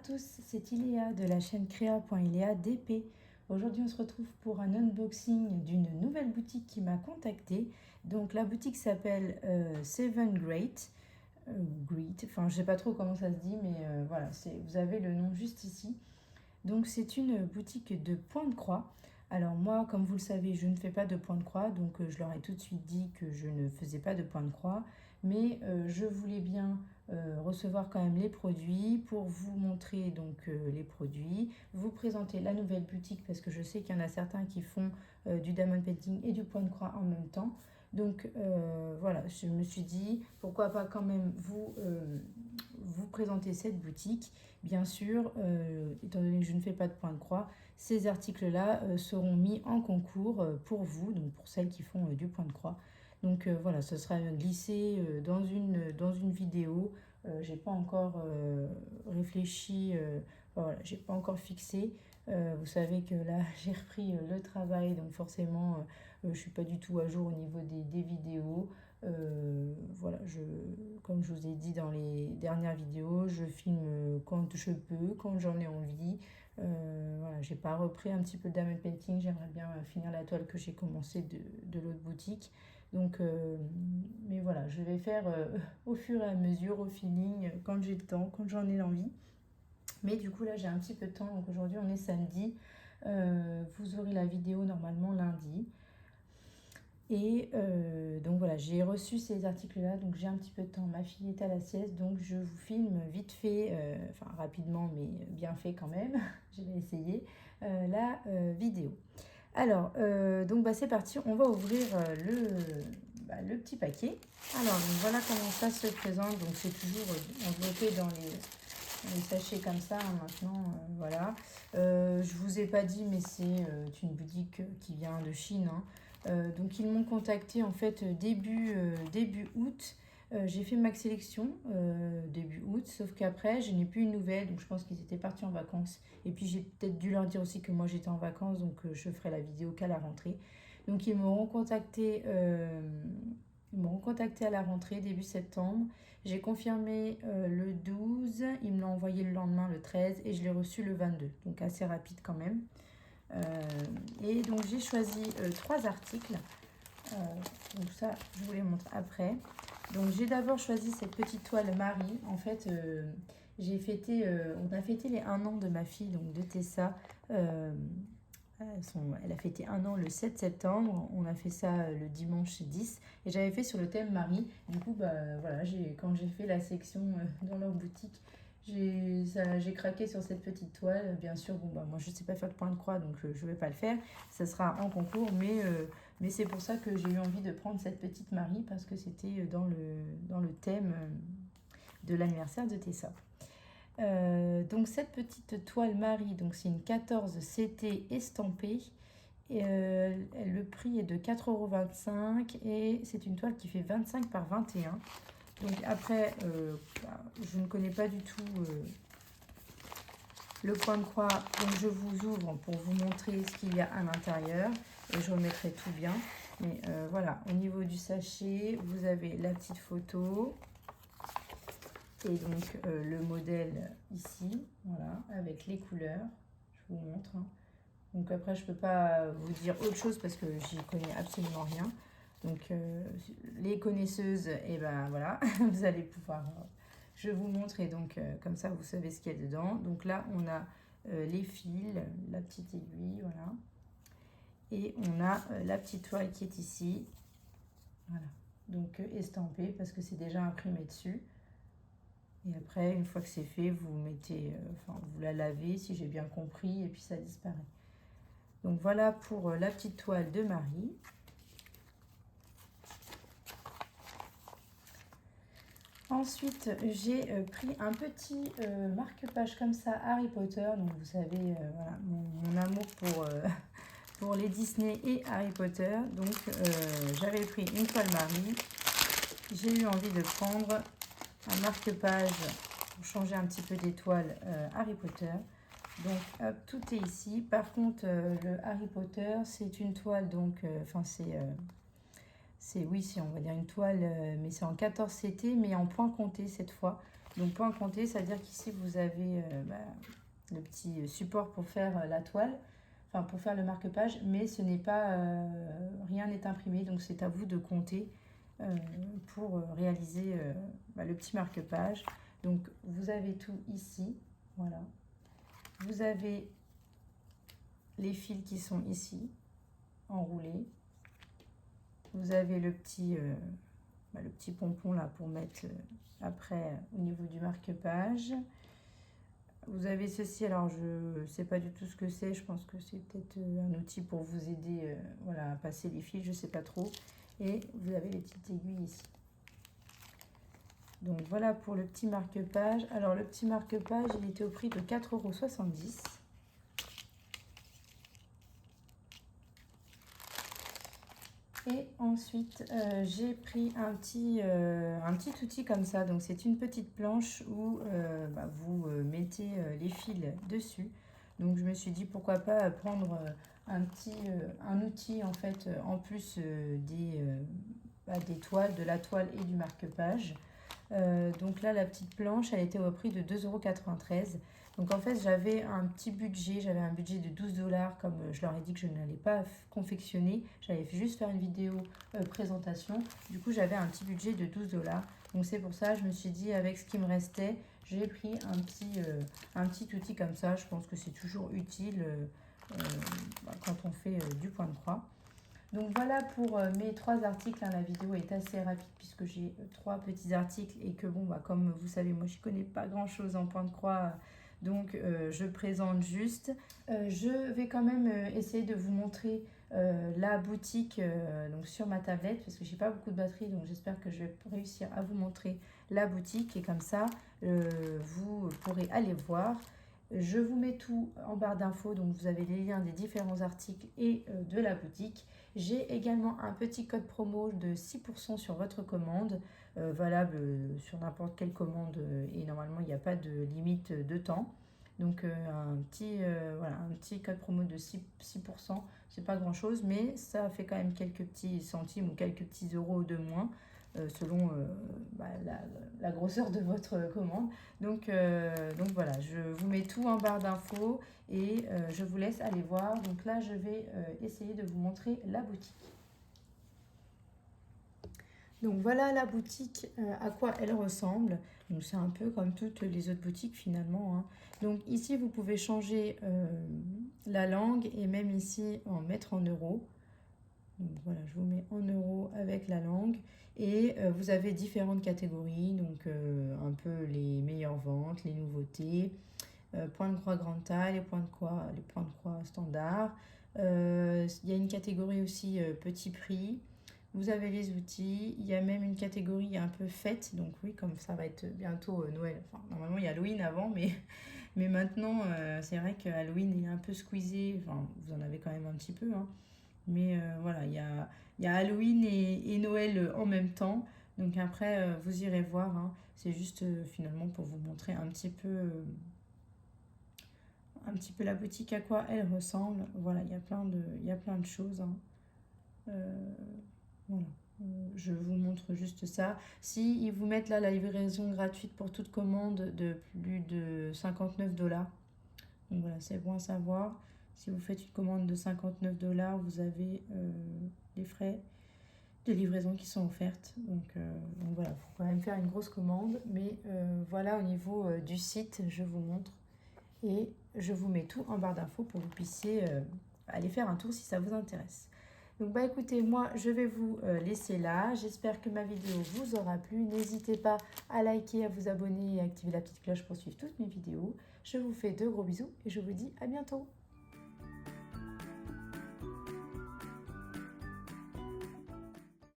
tous, c'est Iléa de la chaîne créa.iléa.dp. Aujourd'hui, on se retrouve pour un unboxing d'une nouvelle boutique qui m'a contactée. Donc, la boutique s'appelle Seven Great. Enfin, je sais pas trop comment ça se dit, mais voilà, vous avez le nom juste ici. Donc, c'est une boutique de point de croix. Alors moi, comme vous le savez, je ne fais pas de point de croix, donc je leur ai tout de suite dit que je ne faisais pas de point de croix, mais je voulais bien recevoir quand même les produits pour vous montrer donc les produits, vous présenter la nouvelle boutique parce que je sais qu'il y en a certains qui font du diamond painting et du point de croix en même temps. Donc voilà, je me suis dit pourquoi pas quand même vous présenter cette boutique. Bien sûr, étant donné que je ne fais pas de point de croix, ces articles-là seront mis en concours pour vous, donc pour celles qui font du point de croix. Donc voilà, ce sera glissé dans une vidéo. J'ai pas encore réfléchi, voilà, j'ai pas encore fixé. Vous savez que là, j'ai repris le travail, donc forcément, je suis pas du tout à jour au niveau des vidéos. Voilà, comme je vous ai dit dans les dernières vidéos, je filme quand je peux, quand j'en ai envie. Voilà, j'ai pas repris un petit peu de diamond painting, j'aimerais bien finir la toile que j'ai commencé de l'autre boutique. Donc, mais voilà, je vais faire au fur et à mesure, au feeling, quand j'ai le temps, quand j'en ai l'envie. Mais du coup, là, j'ai un petit peu de temps, donc aujourd'hui, on est samedi. Vous aurez la vidéo normalement lundi. Et donc voilà, j'ai reçu ces articles-là, donc j'ai un petit peu de temps. Ma fille est à la sieste, donc je vous filme vite fait, enfin rapidement, mais bien fait quand même. Je vais essayer la vidéo. Alors, donc bah, c'est parti, on va ouvrir le petit paquet. Alors, donc, voilà comment ça se présente. Donc c'est toujours enveloppé dans les sachets comme ça hein, maintenant. Voilà. Je vous ai pas dit, mais c'est une boutique qui vient de Chine. Hein. Donc ils m'ont contacté en fait début août. J'ai fait ma sélection début août, sauf qu'après je n'ai plus une nouvelle, donc je pense qu'ils étaient partis en vacances. Et puis j'ai peut-être dû leur dire aussi que moi j'étais en vacances, donc je ferai la vidéo qu'à la rentrée. Donc ils m'auront contacté à la rentrée début septembre. J'ai confirmé le 12, ils me l'ont envoyé le lendemain le 13 et je l'ai reçu le 22, donc assez rapide quand même. Et donc j'ai choisi 3 articles. Donc ça, je vous les montre après. Donc j'ai d'abord choisi cette petite toile Marie. En fait, on a fêté les 1 an de ma fille, donc de Tessa. Elle a fêté 1 an le 7 septembre. On a fait ça le dimanche 10. Et j'avais fait sur le thème Marie. Du coup, bah, voilà, quand j'ai fait la section dans leur boutique, j'ai craqué sur cette petite toile. Bien sûr, bon, bah, moi je ne sais pas faire de point de croix, donc je ne vais pas le faire. Ça sera en concours, mais c'est pour ça que j'ai eu envie de prendre cette petite Marie parce que c'était dans le thème de l'anniversaire de Tessa. Donc cette petite toile Marie, donc c'est une 14 CT estampée. Et le prix est de 4,25 € et c'est une toile qui fait 25 par 21. Donc après, je ne connais pas du tout le point de croix, donc je vous ouvre pour vous montrer ce qu'il y a à l'intérieur et je remettrai tout bien. Mais voilà, au niveau du sachet, vous avez la petite photo et donc le modèle ici, voilà, avec les couleurs. Je vous montre. Hein. Donc après, je ne peux pas vous dire autre chose parce que j'y connais absolument rien. Donc les connaisseuses, et ben voilà, vous allez pouvoir... je vous montre et donc comme ça, vous savez ce qu'il y a dedans. Donc là, on a les fils, la petite aiguille, voilà. Et on a la petite toile qui est ici. Voilà. Donc estampée parce que c'est déjà imprimé dessus. Et après, une fois que c'est fait, vous mettez, vous la lavez si j'ai bien compris et puis ça disparaît. Donc voilà pour la petite toile de Marie. Ensuite, j'ai pris un petit marque-page comme ça, Harry Potter. Donc vous savez, voilà, mon amour pour les Disney et Harry Potter. Donc j'avais pris une toile Marie. J'ai eu envie de prendre un marque-page pour changer un petit peu d'étoile Harry Potter. Donc hop, tout est ici. Par contre, le Harry Potter, c'est une toile, donc, oui, on va dire une toile, mais c'est en 14 CT, mais en point compté cette fois. Donc point compté, ça veut dire qu'ici vous avez le petit support pour faire la toile, enfin pour faire le marque-page, mais ce n'est pas, rien n'est imprimé, donc c'est à vous de compter pour réaliser le petit marque-page. Donc vous avez tout ici, voilà. Vous avez les fils qui sont ici, enroulés. Vous avez le petit pompon là pour mettre après au niveau du marque-page. Vous avez ceci, alors je ne sais pas du tout ce que c'est, je pense que c'est peut-être un outil pour vous aider voilà, à passer les fils, je ne sais pas trop. Et vous avez les petites aiguilles ici. Donc voilà pour le petit marque-page. Alors le petit marque-page, il était au prix de 4,70 €. Et ensuite, j'ai pris un petit outil comme ça. Donc c'est une petite planche où vous mettez les fils dessus. Donc je me suis dit pourquoi pas prendre un outil en fait en plus des toiles, de la toile et du marque-page. Donc là, la petite planche, elle était au prix de 2,93 €. Donc en fait, j'avais un petit budget, j'avais un budget de 12 $, comme je leur ai dit que je n'allais pas confectionner. J'allais juste faire une vidéo présentation. Du coup, j'avais un petit budget de 12 $. Donc c'est pour ça, je me suis dit, avec ce qui me restait, j'ai pris un petit outil comme ça. Je pense que c'est toujours utile quand on fait du point de croix. Donc voilà pour mes 3 articles, hein. La vidéo est assez rapide puisque j'ai 3 petits articles et que bon, comme vous savez, moi je connais pas grand chose en point de croix, donc je présente juste. Je vais quand même essayer de vous montrer la boutique donc sur ma tablette parce que j'ai pas beaucoup de batterie, donc j'espère que je vais réussir à vous montrer la boutique et comme ça vous pourrez aller voir. Je vous mets tout en barre d'infos, donc vous avez les liens des différents articles et de la boutique. J'ai également un petit code promo de 6% sur votre commande, valable sur n'importe quelle commande et normalement il n'y a pas de limite de temps. Donc un petit code promo de 6%, c'est pas grand chose, mais ça fait quand même quelques petits centimes ou quelques petits euros de moins selon la grosseur de votre commande. Donc voilà, je vous mets tout en barre d'infos et je vous laisse aller voir. Donc là, je vais essayer de vous montrer la boutique. Donc voilà la boutique, à quoi elle ressemble. Donc c'est un peu comme toutes les autres boutiques finalement, hein. Donc ici, vous pouvez changer la langue et même ici en mettre en euros. Donc voilà, je vous mets en euros avec la langue. Et vous avez différentes catégories, donc un peu les meilleures ventes, les nouveautés, point de croix grande taille, les points de croix standard. Il y a une catégorie aussi petit prix. Vous avez les outils. Il y a même une catégorie un peu fête. Donc oui, comme ça va être bientôt Noël. Enfin, normalement, il y a Halloween avant, mais maintenant, c'est vrai que Halloween est un peu squeezé. Enfin, vous en avez quand même un petit peu, hein. Mais voilà, il y a Halloween et Noël en même temps. Donc après, vous irez voir, hein. C'est juste finalement pour vous montrer un petit peu la boutique, à quoi elle ressemble. Voilà, il y a plein de choses, hein. Voilà. Je vous montre juste ça. Si ils vous mettent là la livraison gratuite pour toute commande de plus de 59 $. Donc voilà, c'est bon à savoir. Si vous faites une commande de 59 $, vous avez les frais de livraison qui sont offertes. Donc voilà, il faut quand même faire une grosse commande. Mais voilà, au niveau du site, je vous montre. Et je vous mets tout en barre d'infos pour que vous puissiez aller faire un tour si ça vous intéresse. Donc écoutez, moi je vais vous laisser là. J'espère que ma vidéo vous aura plu. N'hésitez pas à liker, à vous abonner et à activer la petite cloche pour suivre toutes mes vidéos. Je vous fais de gros bisous et je vous dis à bientôt.